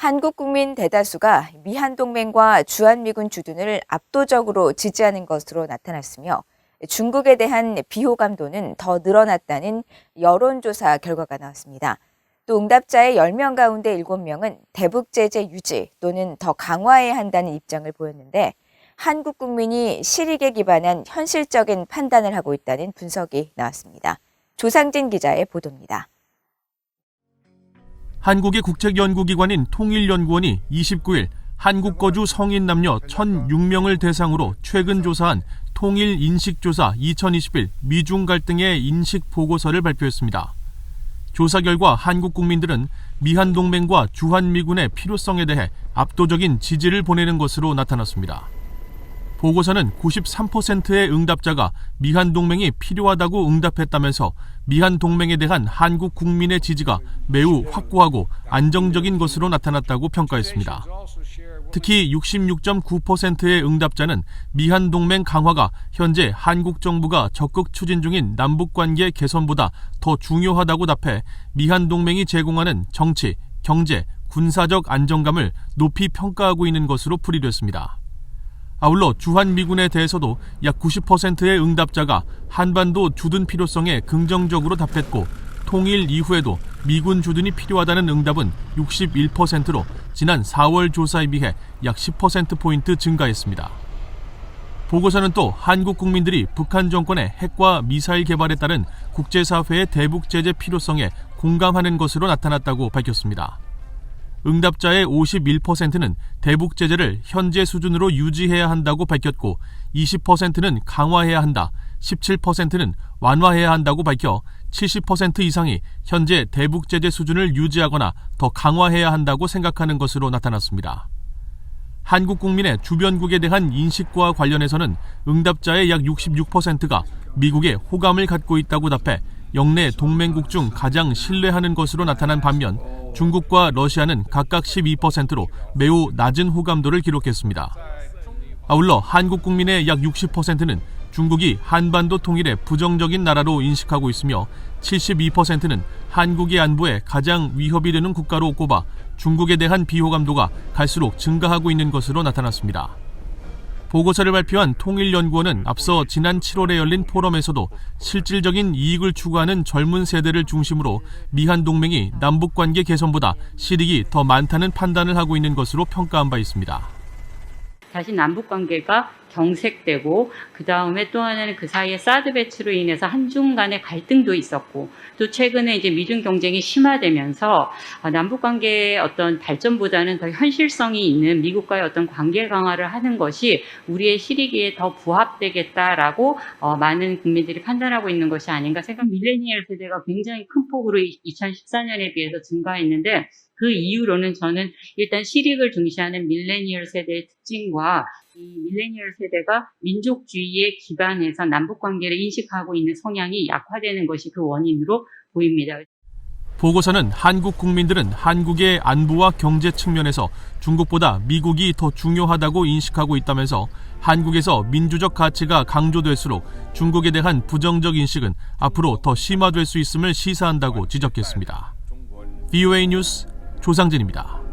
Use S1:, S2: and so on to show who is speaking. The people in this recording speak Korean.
S1: 한국 국민 대다수가 미한동맹과 주한미군 주둔을 압도적으로 지지하는 것으로 나타났으며 중국에 대한 비호감도는 더 늘어났다는 여론조사 결과가 나왔습니다. 또 응답자의 10명 가운데 7명은 대북 제재 유지 또는 더 강화해야 한다는 입장을 보였는데 한국 국민이 실익에 기반한 현실적인 판단을 하고 있다는 분석이 나왔습니다. 조상진 기자의 보도입니다.
S2: 한국의 국책연구기관인 통일연구원이 29일 한국 거주 성인 남녀 1,006명을 대상으로 최근 조사한 통일인식조사 2021 미중 갈등의 인식 보고서를 발표했습니다. 조사 결과 한국 국민들은 미한동맹과 주한미군의 필요성에 대해 압도적인 지지를 보내는 것으로 나타났습니다. 보고서는 93%의 응답자가 미한동맹이 필요하다고 응답했다면서 미한동맹에 대한 한국 국민의 지지가 매우 확고하고 안정적인 것으로 나타났다고 평가했습니다. 특히 66.9%의 응답자는 미한동맹 강화가 현재 한국 정부가 적극 추진 중인 남북관계 개선보다 더 중요하다고 답해 미한동맹이 제공하는 정치, 경제, 군사적 안정감을 높이 평가하고 있는 것으로 풀이됐습니다. 아울러 주한미군에 대해서도 약 90%의 응답자가 한반도 주둔 필요성에 긍정적으로 답했고 통일 이후에도 미군 주둔이 필요하다는 응답은 61%로 지난 4월 조사에 비해 약 10%포인트 증가했습니다. 보고서는 또 한국 국민들이 북한 정권의 핵과 미사일 개발에 따른 국제사회의 대북 제재 필요성에 공감하는 것으로 나타났다고 밝혔습니다. 응답자의 51%는 대북 제재를 현재 수준으로 유지해야 한다고 밝혔고 20%는 강화해야 한다, 17%는 완화해야 한다고 밝혀 70% 이상이 현재 대북 제재 수준을 유지하거나 더 강화해야 한다고 생각하는 것으로 나타났습니다. 한국 국민의 주변국에 대한 인식과 관련해서는 응답자의 약 66%가 미국에 호감을 갖고 있다고 답해 영내 동맹국 중 가장 신뢰하는 것으로 나타난 반면 중국과 러시아는 각각 12%로 매우 낮은 호감도를 기록했습니다. 아울러 한국 국민의 약 60%는 중국이 한반도 통일에 부정적인 나라로 인식하고 있으며 72%는 한국의 안보에 가장 위협이 되는 국가로 꼽아 중국에 대한 비호감도가 갈수록 증가하고 있는 것으로 나타났습니다. 보고서를 발표한 통일연구원은 앞서 지난 7월에 열린 포럼에서도 실질적인 이익을 추구하는 젊은 세대를 중심으로 미한동맹이 남북관계 개선보다 실익이 더 많다는 판단을 하고 있는 것으로 평가한 바 있습니다.
S3: 다시 남북관계가 경색되고 그 다음에 또 하나는 그 사이에 사드 배치로 인해서 한중 간의 갈등도 있었고 또 최근에 이제 미중 경쟁이 심화되면서 남북관계의 어떤 발전보다는 더 현실성이 있는 미국과의 어떤 관계 강화를 하는 것이 우리의 실익에 더 부합되겠다라고 많은 국민들이 판단하고 있는 것이 아닌가 생각. 밀레니얼 세대가 굉장히 큰 폭으로 2014년에 비해서 증가했는데 그 이유로는 저는 일단 실익을 중시하는 밀레니얼 세대의 특징과 이 밀레니얼 세대가 민족주의에 기반해서 남북관계를 인식하고 있는 성향이 약화되는 것이 그 원인으로 보입니다.
S2: 보고서는 한국 국민들은 한국의 안보와 경제 측면에서 중국보다 미국이 더 중요하다고 인식하고 있다면서 한국에서 민주적 가치가 강조될수록 중국에 대한 부정적 인식은 앞으로 더 심화될 수 있음을 시사한다고 지적했습니다. VOA 뉴스 조상진입니다.